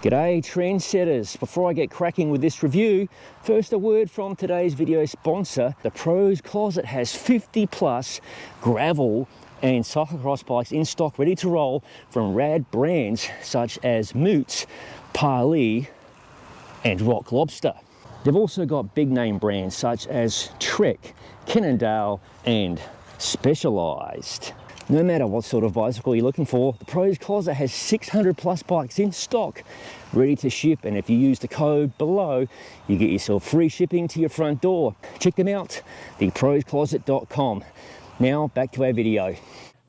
G'day trendsetters. Before I get cracking with this review, first a word from today's video sponsor. The Pros Closet has 50 plus gravel and cyclocross bikes in stock ready to roll from rad brands such as Moots, Parley and Rock Lobster. They've also got big name brands such as Trek, Cannondale and Specialized. No matter what sort of bicycle you're looking for, the Pros Closet has 600 plus bikes in stock, ready to ship, and if you use the code below, you get yourself free shipping to your front door. Check them out, theproscloset.com. Now back to our video.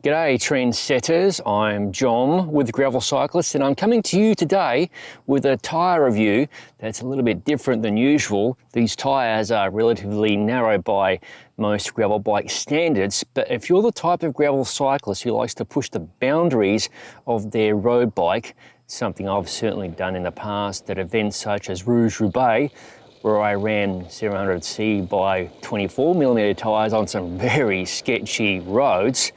G'day trendsetters, I'm John with Gravel Cyclist and I'm coming to you today with a tyre review that's a little bit different than usual. These tyres are relatively narrow by most gravel bike standards, but if you're the type of gravel cyclist who likes to push the boundaries of their road bike, something I've certainly done in the past at events such as Roubaix, where I ran 700C by 24mm tyres on some very sketchy roads.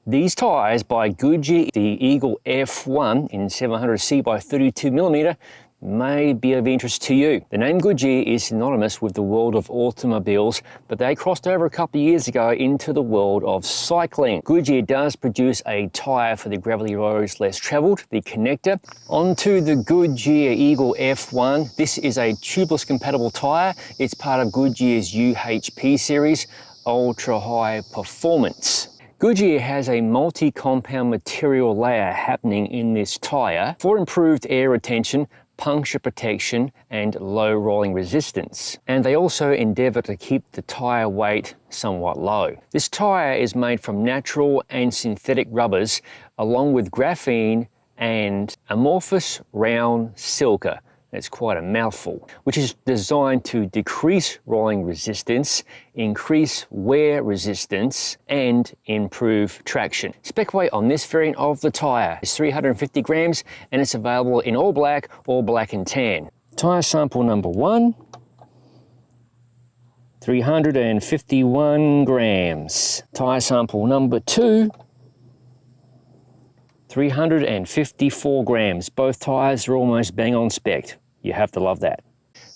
These tyres by Goodyear, the Eagle F1 in 700C by 32mm, may be of interest to you. The name Goodyear is synonymous with the world of automobiles, but they crossed over a couple of years ago into the world of cycling. Goodyear does produce a tyre for the gravelly roads less travelled, the connector. Onto the Goodyear Eagle F1. This is a tubeless compatible tyre. It's part of Goodyear's UHP series, ultra high performance. Goodyear has a multi-compound material layer happening in this tyre for improved air retention, puncture protection and low rolling resistance. And they also endeavour to keep the tyre weight somewhat low. This tyre is made from natural and synthetic rubbers along with graphene and amorphous round silica. It's quite a mouthful, which is designed to decrease rolling resistance, increase wear resistance, and improve traction. Spec weight on this variant of the tyre is 350 grams, and it's available in all black or black and tan. Tyre sample number 1, 351 grams. Tyre sample number 2, 354 grams. Both tyres are almost bang on spec. You have to love that.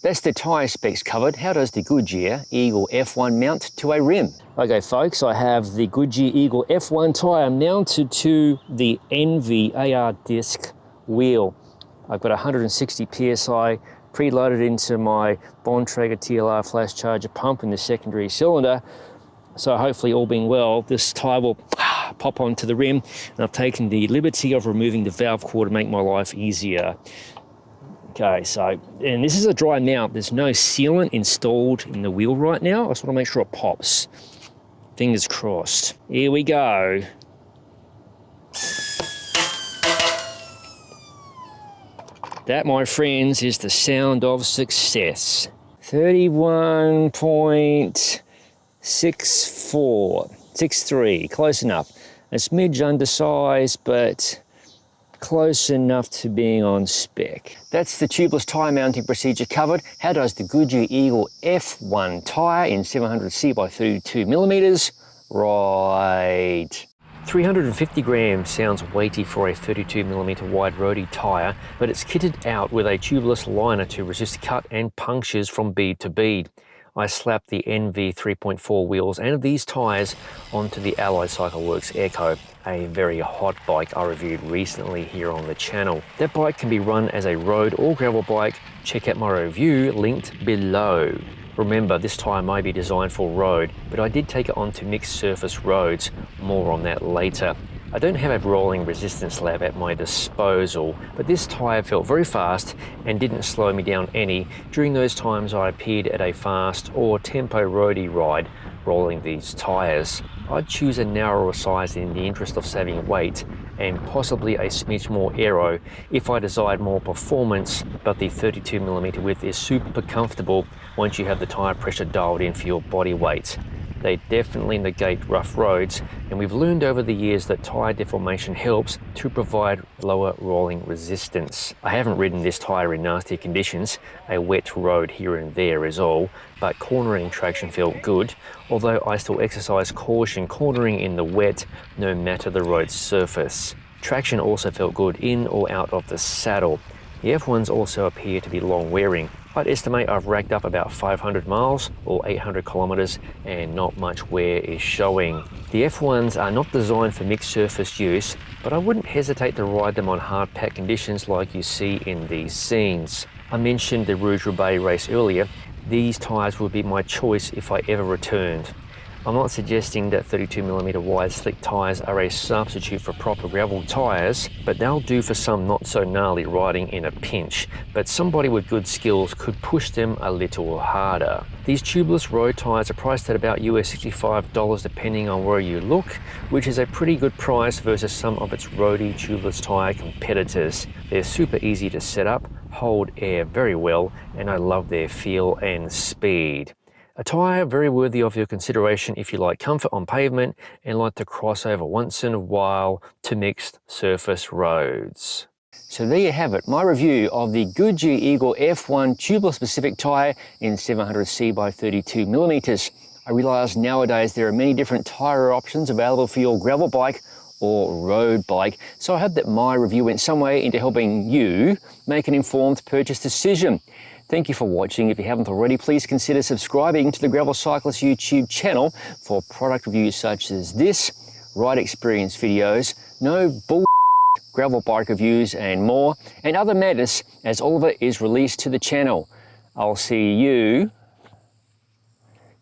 That's the tyre specs covered. How does the Goodyear Eagle F1 mount to a rim? Okay folks, I have the Goodyear Eagle F1 tyre mounted to the Envy AR disc wheel. I've got 160 PSI preloaded into my Bontrager TLR flash charger pump in the secondary cylinder. So hopefully, all being well, this tyre will pop onto the rim, and I've taken the liberty of removing the valve core to make my life easier. Okay, so, and this is a dry mount. There's no sealant installed in the wheel right now. I just want to make sure it pops. Fingers crossed. Here we go. That, my friends, is the sound of success. 31.64, close enough. A smidge undersized, but close enough to being on spec. That's the tubeless tyre mounting procedure covered. How does the Goodyear Eagle F1 tyre in 700C by 32mm? Right. 350 grams sounds weighty for a 32mm wide roadie tyre, but it's kitted out with a tubeless liner to resist cut and punctures from bead to bead. I slapped the NV 3.4 wheels and these tyres onto the Allied Cycleworks Echo, a very hot bike I reviewed recently here on the channel. That bike can be run as a road or gravel bike. Check out my review linked below. Remember, this tyre may be designed for road, but I did take it onto mixed surface roads. More on that later. I don't have a rolling resistance lab at my disposal, but this tyre felt very fast and didn't slow me down any during those times I appeared at a fast or tempo roadie ride rolling these tyres. I'd choose a narrower size in the interest of saving weight and possibly a smidge more aero if I desired more performance, but the 32mm width is super comfortable once you have the tyre pressure dialed in for your body weight. They definitely negate rough roads, and we've learned over the years that tyre deformation helps to provide lower rolling resistance. I haven't ridden this tyre in nasty conditions. A wet road here and there is all, but cornering traction felt good, although I still exercise caution cornering in the wet, no matter the road surface. Traction also felt good in or out of the saddle. The F1s also appear to be long wearing. I'd estimate I've racked up about 500 miles or 800 kilometers and not much wear is showing. The F1s are not designed for mixed surface use, but I wouldn't hesitate to ride them on hard pack conditions like you see in these scenes. I mentioned the Rouge-Roubaix race earlier. These tyres would be my choice if I ever returned. I'm not suggesting that 32mm wide slick tyres are a substitute for proper gravel tyres, but they'll do for some not so gnarly riding in a pinch, but somebody with good skills could push them a little harder. These tubeless road tyres are priced at about US $65 depending on where you look, which is a pretty good price versus some of its roady tubeless tyre competitors. They're super easy to set up, hold air very well, and I love their feel and speed. A tyre very worthy of your consideration if you like comfort on pavement and like to cross over once in a while to mixed surface roads. So there you have it, my review of the Goodyear Eagle F1 tubeless specific tyre in 700C by 32mm. I realise nowadays there are many different tyre options available for your gravel bike or road bike, so I hope that my review went some way into helping you make an informed purchase decision. Thank you for watching. If you haven't already, please consider subscribing to the Gravel Cyclist YouTube channel for product reviews such as this, ride experience videos, no bull gravel bike reviews and more, and other madness as all of it is released to the channel. I'll see you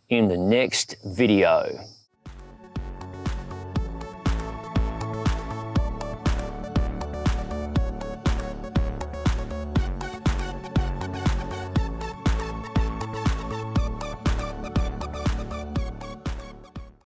in the next video.